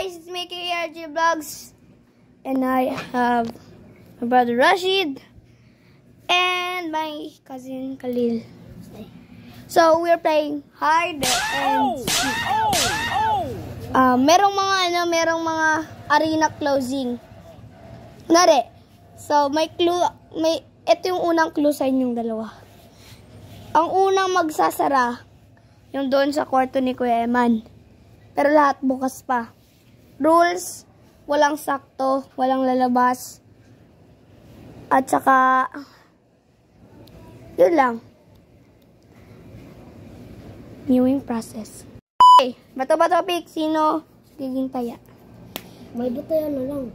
Guys, it's Mickey RG Vlogs, and I have my brother Rashid and my cousin Khalil. So we're playing hide and seek. Merong mga arena closing. Nare. So ito yung unang clue sa inyong dalawa. Ang unang magsasara yung doon sa kwarto ni Kuya Eman. Pero lahat bukas pa. Rules, walang sakto, walang lalabas. At saka, yun lang. Viewing process. Okay, bato-bato pick. Sino giging taya? May butaya na lang.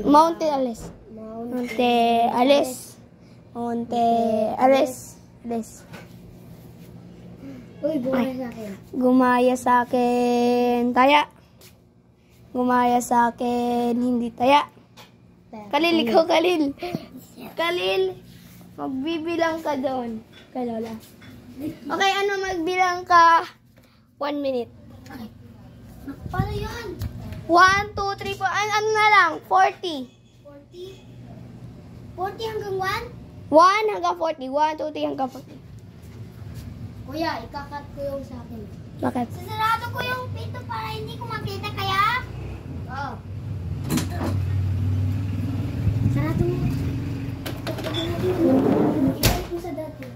Monte Ales. Monte Ales. Monte Ales. Ales. Uy, gumaya sa akin. Gumaya sa akin. Taya. Gumaya sa akin. Hindi taya. Khalil, ikaw Khalil. Khalil, magbibilang ka doon. Kay Lola. Okay, magbilang ka 1 minute. Paano yan? 1, 2, 3, 4. Ano na lang? 40. 40? 40 hanggang 1? 1 hanggang 40. 1, 2, 3 hanggang 40. Kuya, ikakat ko yung sa akin. Bakit? Sasarado ko yung pinto para hindi ko makita kaya? Oo. Sarado mo. Ibalik mo sa dati.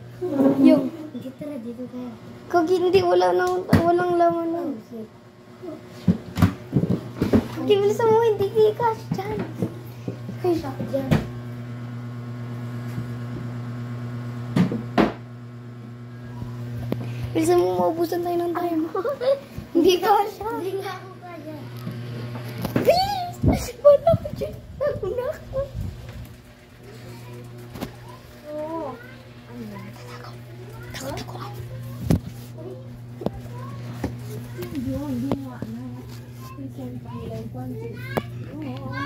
Yung. Hindi tara dito kaya. Kag hindi, walang laman lang. Kag bilisan mo, hindi kikas dyan. Ay, bakit dyan? Bilisan mo, maubusan tayo ng time. Hindi ka siya. Hindi nga ako kaya. Bilis! Wala ko dyan. Nagunak ko. Oo. Takot ako. Hindi mo na. Present pa nila yung kwanti. Oo,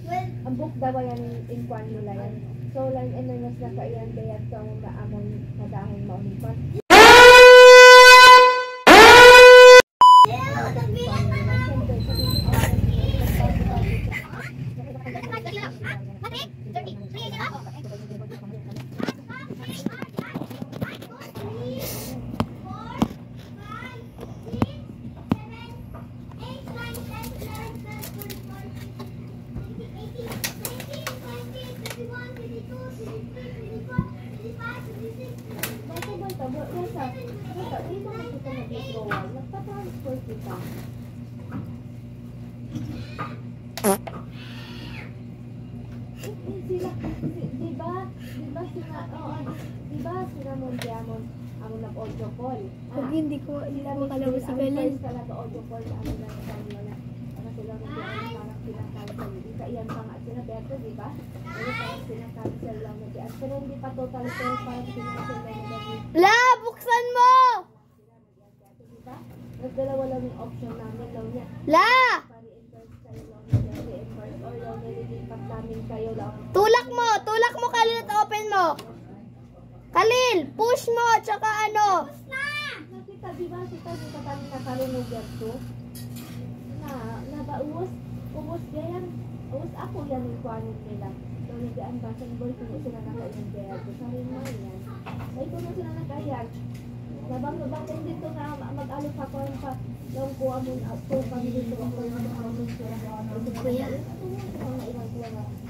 well, ang book daw yan in kwan nila yan. So, lang enormous na kailan dayan sa mga amon na dahon maunipan. Diba sila mo diamond ang nag-audio call. Kag hindi ko makalawa si Khalil. Sa nag-audio call sa ano na kanila. Ano sila mo diamond parang pinakancel. Isa iyan pa nga sila beto, di ba? Ano parang pinakancel lang mo diyan. Pero hindi pa total sales parang pinakancel lang mo diyan. La, buksan mo! Diba? Nagdalawa lang yung option namin daw niya. La! Pa-reimburse kayo lang niya. Reimburse or yung nililipat namin kayo lang. Tulak mo Khalil at open mo. Khalil, push mo, tsaka ano. Nakita, diba? Kita kami nakarinig to. Ubus yan. Ubus ako yan yung kwanit nila. So, nagdaan ba? Sa boy, kung sila nakainig kaya. Sarin mo yan. Ay, kung sila nakayag. Bakit dito na mag-alok ako pa yung kuha mo ako kami dito ako yung mag-alok siya. kuya.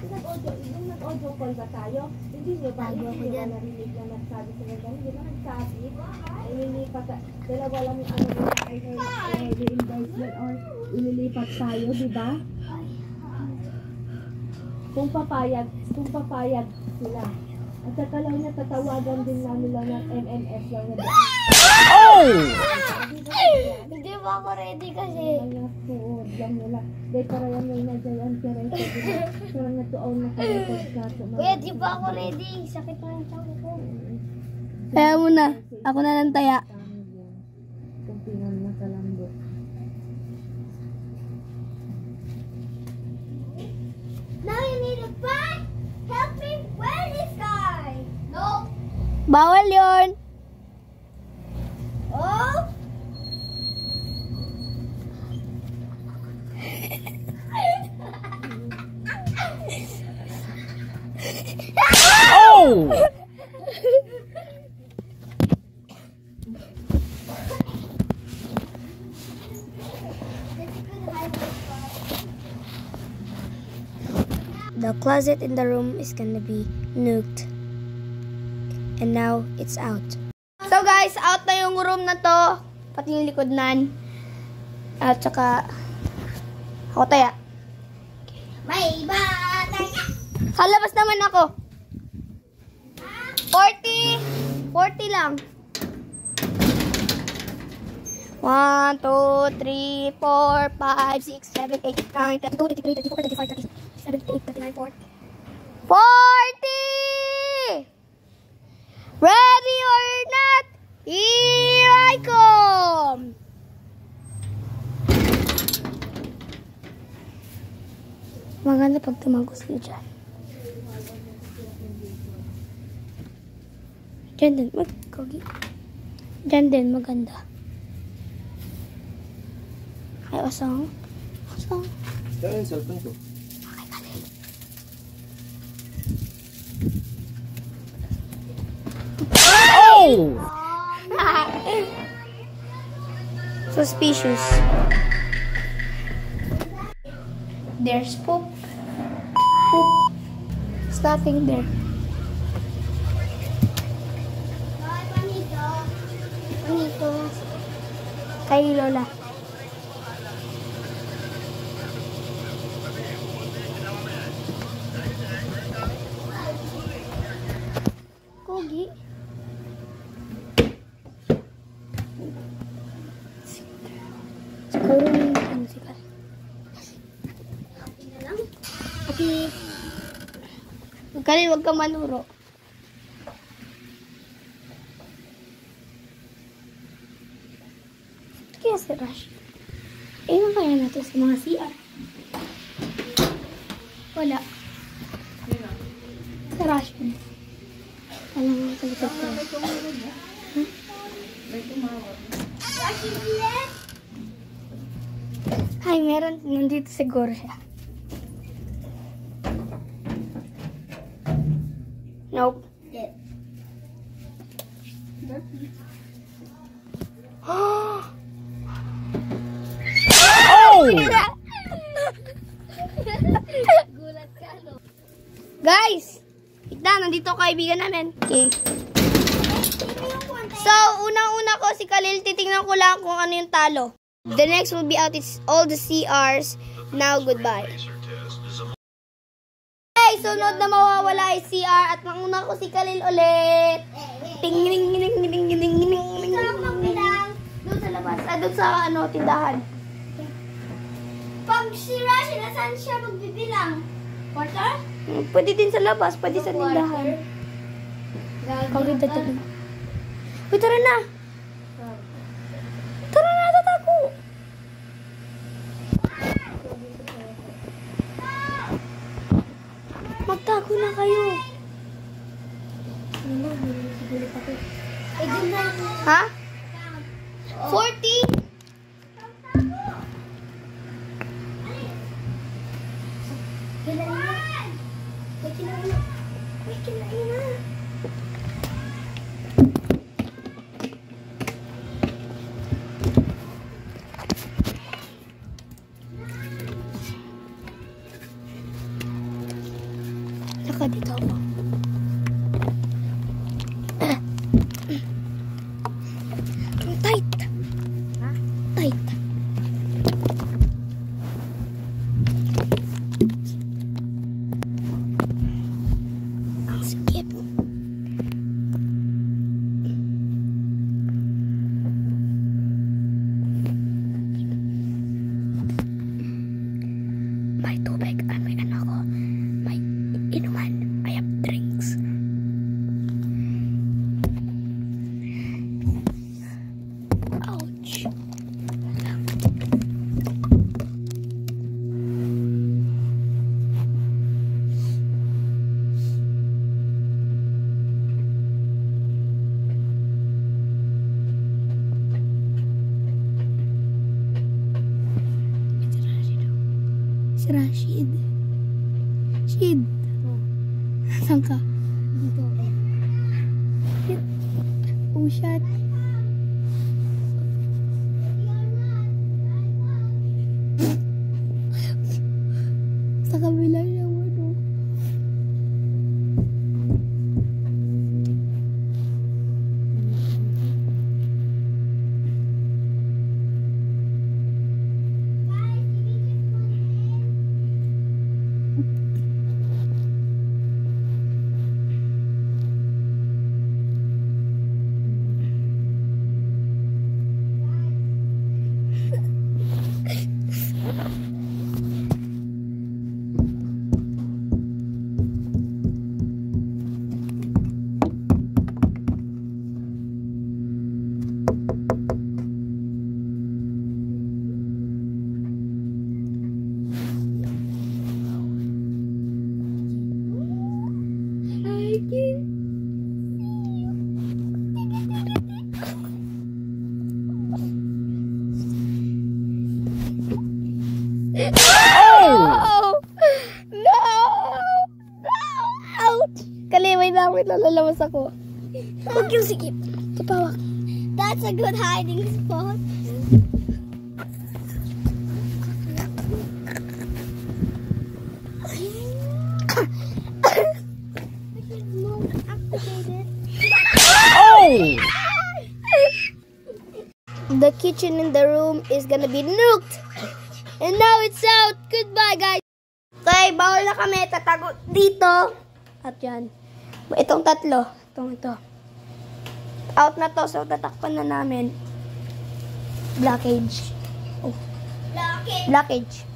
Nag-audio call ba tayo? Hindi niyo ba? Hindi niyo ba narinig na nagsabi sila dyan? Hindi ba nagsabi? Ililipat, dalawa lang yung ano nila ay reimbursement or ililipat tayo, di ba? Kung papayag sila. At saka lang niya, tatawagan din namin lang ng MMS lang na doon. Oh! Hindi pa ako ready kasi. Mga suod lang nila. Dahil para yan may nadyayan pero ito din. Pero natuaw na kayo pagkaso. Kuya, di pa ako ready. Sakit na yung tao ko. Kaya mo na. Ako na lang taya. Kung pinan na kalambo. Now you need a bag. Help me wear this guy. No. Bawal yun. The closet in the room is gonna be nuked. And now, it's out. So guys, out na yung room na to. Pati yung likod-nan. At saka, ako taya. May batang Kalabas naman ako. 40. 40 lang. 1, 2, 3, 4, 5, 6, 7, 8, 9, 10, 11, 12, 13, 14, 15, 16, 17, 18, 19, 20. 40! Ready or not, here I come! Maganda pag tumagos ko dyan. Dyan din, dyan din, maganda. Ay, asang. Asang. Saan yung cellphone ko? Okay, kali. Oh! Suspicious. There's poop. Poop. There's nothing there. Panito. Kay Lola. Kogi. Siguro yung musical. Kali, wag ka manuro. Kaya si Rush. Ewan kaya na to sa mga CR. Wala. Si Rush. Alam mo, sa likod ko. Ay, meron. Nandito siguro siya. Nope. Yeah. Oh! Gulat ka, no? Guys! Tignan, nandito kaibigan namin. Okay. So, unang-una ko si Khalil, titingnan ko lang kung ano yung talo. The next will be out. It's all the CRs. Now, goodbye. Hey, sunod na mawawala ay CR at manguna ko si Khalil ulit. Ting-ning-ning-ning-ning-ning-ning. Doon sa labas. Doon sa tindahan. Pag si Rashi, nasaan siya magbibilang? Quarter? Pwede din sa labas, pwede sa tindahan. Kaganda talaga. Uy, tara na. Tara na, tatako. Magtago na kayo. Ha? 40? Saka dito ako. Tight. Ha? Tight. Ang sikip. May tubig. May ano ko. May inuman. I have drinks. Ouch. Si Rashid. Rashid. Saan ka? Dito ako. Oh, shit. Sa kabila niya, ano? Oh! No! Ouch! Kalimay na ako, lalalamas ako. Huwag yung sikip. Kapawak. That's a good hiding spot. Oh! The kitchen in the room is gonna be nuked. And now it's out. Goodbye, guys. Okay, bawal na kami. Tatago dito. At yan. Itong tatlo. Ito. Out na to. So, tatakpan na namin. Blockage. Oh. Blockage.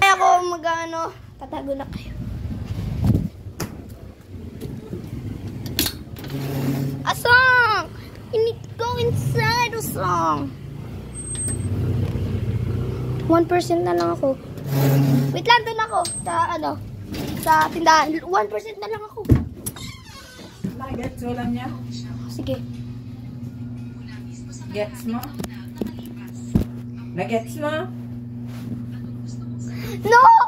Kaya ako mag-ano. Tatago na kayo. Asong! You need to go inside, Asong. 1% na lang ako. Wait lang, doon ako. Sa tindahan. 1% na lang ako. Gets mo lang niya? Sige. Gets mo? Nagets mo? No!